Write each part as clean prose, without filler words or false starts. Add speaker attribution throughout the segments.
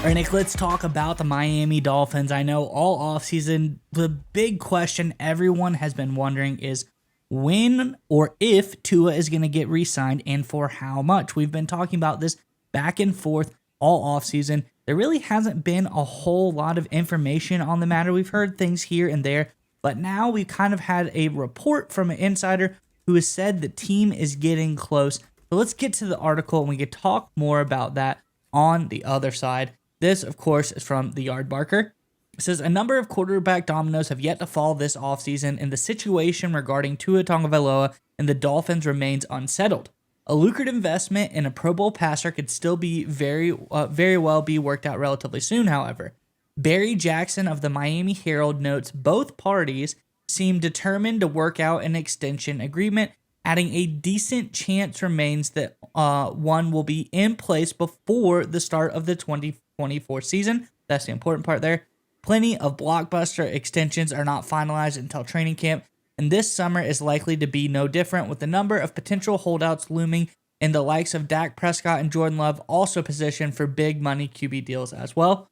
Speaker 1: All right, Nick, let's talk about the Miami Dolphins. I know all offseason, the big question everyone has been wondering is when or if Tua is going to get re-signed and for how much. We've been talking about this back and forth all offseason. There really hasn't been a whole lot of information on the matter. We've heard things here and there, but now we've kind of had a report from an insider who has said the team is getting close. So let's get to the article and we can talk more about that on the other side. This, of course, is from the Yardbarker. It says, a number of quarterback dominoes have yet to fall this offseason, and the situation regarding Tua Tagovailoa and the Dolphins remains unsettled. A lucrative investment in a Pro Bowl passer could still be very well be worked out relatively soon, however. Barry Jackson of the Miami Herald notes both parties seem determined to work out an extension agreement, adding a decent chance remains that one will be in place before the start of the 2024 season. That's the important part there. Plenty of blockbuster extensions are not finalized until training camp, and this summer is likely to be no different, with the number of potential holdouts looming and the likes of Dak Prescott and Jordan Love also positioned for big money QB deals as well.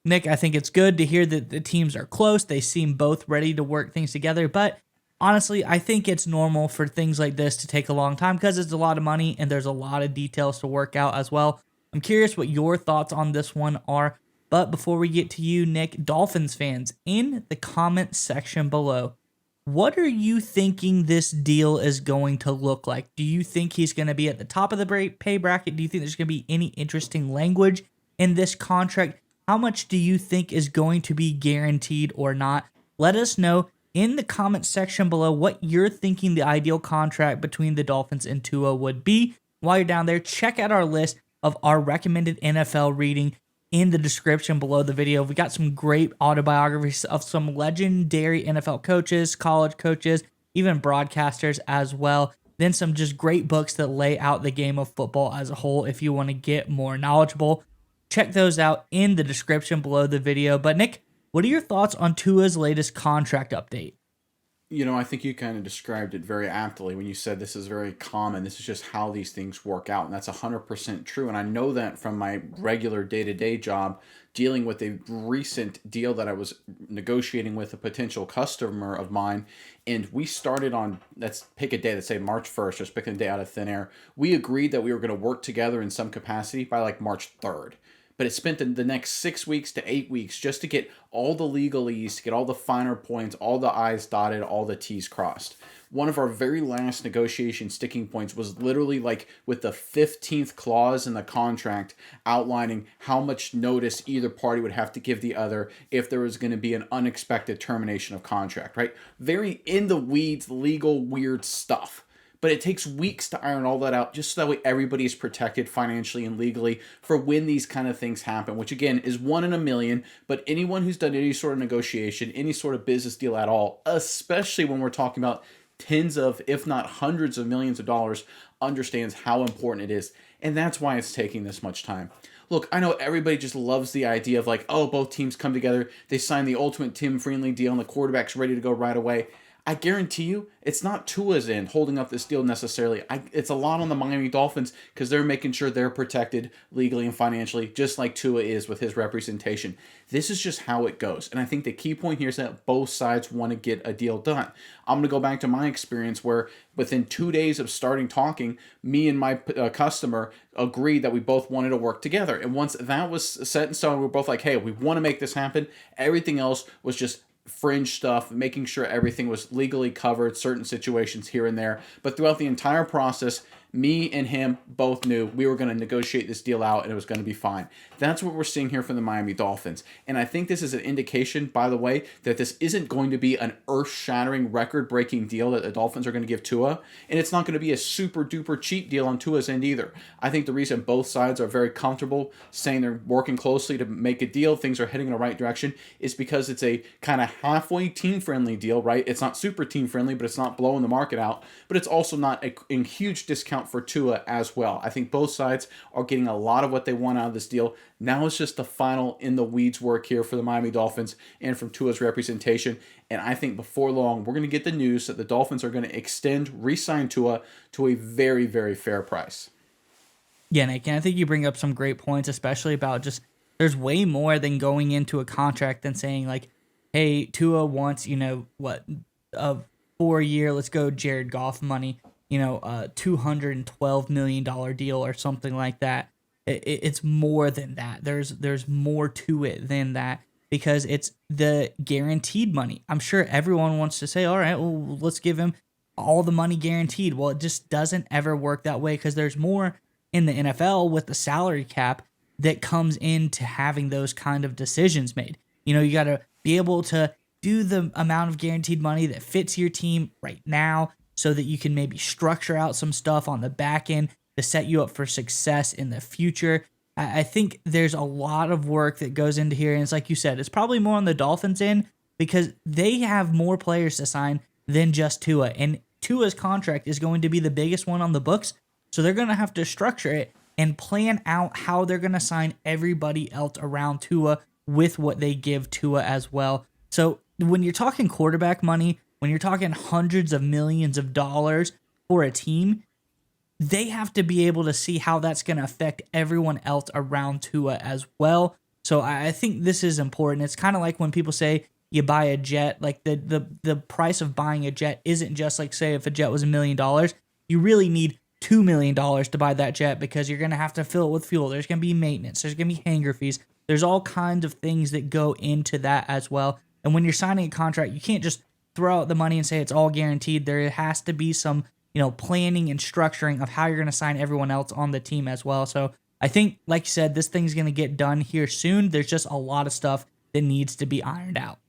Speaker 1: Nick, I think it's good to hear that the teams are close. They seem both ready to work things together, but honestly, I think it's normal for things like this to take a long time because it's a lot of money and there's a lot of details to work out as well. I'm curious what your thoughts on this one are. But before we get to you, Nick, Dolphins fans, in the comment section below, what are you thinking this deal is going to look like? Do you think he's going to be at the top of the pay bracket? Do you think there's going to be any interesting language in this contract? How much do you think is going to be guaranteed or not? Let us know in the comment section below what you're thinking the ideal contract between the Dolphins and Tua would be. While you're down there, check out our list of our recommended NFL reading in the description below the video. We got some great autobiographies of some legendary NFL coaches, college coaches, even broadcasters as well. Then some just great books that lay out the game of football as a whole if you want to get more knowledgeable. Check those out in the description below the video. But Nick, what are your thoughts on Tua's latest contract update?
Speaker 2: You know, I think you kind of described it very aptly when you said this is very common. This is just how these things work out, and that's 100% true. And I know that from my regular day-to-day job dealing with a recent deal that I was negotiating with a potential customer of mine. And we started on, let's pick a day, let's say March 1st, just picking a day out of thin air. We agreed that we were going to work together in some capacity by like March 3rd. But it spent the next 6 weeks to 8 weeks just to get all the legalese, to get all the finer points, all the I's dotted, all the T's crossed. One of our very last negotiation sticking points was literally like with the 15th clause in the contract outlining how much notice either party would have to give the other if there was going to be an unexpected termination of contract, right? Very in the weeds, legal, weird stuff. But it takes weeks to iron all that out just so that way everybody is protected financially and legally for when these kind of things happen, which again is 1 in a million. But anyone who's done any sort of negotiation, any sort of business deal at all, especially when we're talking about tens of, if not hundreds of millions of dollars, understands how important it is. And that's why it's taking this much time. Look, I know everybody just loves the idea of like, oh, both teams come together, they sign the ultimate team-friendly deal, and the quarterback's ready to go right away. I guarantee you, it's not Tua's end holding up this deal necessarily. It's a lot on the Miami Dolphins because they're making sure they're protected legally and financially, just like Tua is with his representation. This is just how it goes. And I think the key point here is that both sides want to get a deal done. I'm going to go back to my experience where within 2 days of starting talking, me and my customer agreed that we both wanted to work together. And once that was set in stone, we were both like, hey, we want to make this happen. Everything else was just fringe stuff, making sure everything was legally covered, certain situations here and there. But throughout the entire process, me and him both knew we were going to negotiate this deal out and it was going to be fine. That's what we're seeing here from the Miami Dolphins. And I think this is an indication, by the way, that this isn't going to be an earth-shattering, record-breaking deal that the Dolphins are going to give Tua. And it's not going to be a super-duper cheap deal on Tua's end either. I think the reason both sides are very comfortable saying they're working closely to make a deal, things are heading in the right direction, is because it's a kind of halfway team-friendly deal, right? It's not super team-friendly, but it's not blowing the market out. But it's also not a huge discount for Tua as well. I think both sides are getting a lot of what they want out of this deal. Now it's just the final in the weeds work here for the Miami Dolphins and from Tua's representation. And I think before long, we're going to get the news that the Dolphins are going to extend, re-sign Tua to a very, very fair price.
Speaker 1: Yeah, Nick, and I think you bring up some great points, especially about just there's way more than going into a contract than saying like, hey, Tua wants, a 4 year, let's go Jared Goff money, a $212 million deal or something like that. It's more than that. There's more to it than that because it's the guaranteed money. I'm sure everyone wants to say, all right, well, let's give him all the money guaranteed. Well, it just doesn't ever work that way because there's more in the NFL with the salary cap that comes into having those kind of decisions made. You got to be able to do the amount of guaranteed money that fits your team right now so that you can maybe structure out some stuff on the back end to set you up for success in the future. I think there's a lot of work that goes into here. And it's like you said, it's probably more on the Dolphins end because they have more players to sign than just Tua. And Tua's contract is going to be the biggest one on the books. So they're going to have to structure it and plan out how they're going to sign everybody else around Tua with what they give Tua as well. So when you're talking quarterback money, when you're talking hundreds of millions of dollars for a team, they have to be able to see how that's going to affect everyone else around Tua as well. So I think this is important. It's kind of like when people say you buy a jet, like the price of buying a jet isn't just like, say, if a jet was $1 million, you really need $2 million to buy that jet because you're going to have to fill it with fuel. There's going to be maintenance. There's going to be hangar fees. There's all kinds of things that go into that as well. And when you're signing a contract, you can't just throw out the money and say it's all guaranteed. There has to be some, planning and structuring of how you're going to sign everyone else on the team as well. So I think, like you said, this thing's going to get done here soon. There's just a lot of stuff that needs to be ironed out.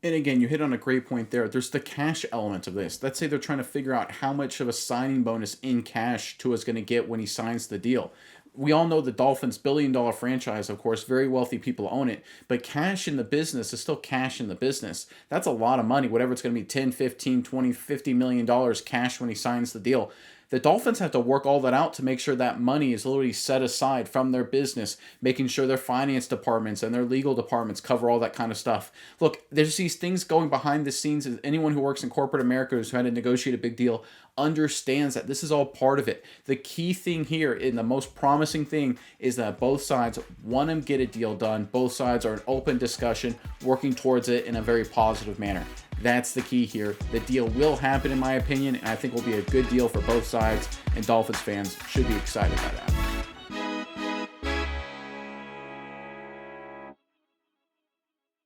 Speaker 2: And again, you hit on a great point there. There's the cash element of this. Let's say they're trying to figure out how much of a signing bonus in cash Tua's going to get when he signs the deal. We all know the Dolphins, $1 billion franchise, of course, very wealthy people own it, but cash in the business is still cash in the business. That's a lot of money, whatever it's going to be, 10, 15, 20, $50 million cash when he signs the deal. The Dolphins have to work all that out to make sure that money is literally set aside from their business, making sure their finance departments and their legal departments cover all that kind of stuff. Look, there's these things going behind the scenes. Anyone who works in corporate America who's had to negotiate a big deal understands that this is all part of it. The key thing here and the most promising thing is that both sides want to get a deal done. Both sides are in open discussion, working towards it in a very positive manner. That's the key here. The deal will happen, in my opinion, and I think will be a good deal for both sides, and Dolphins fans should be excited by that.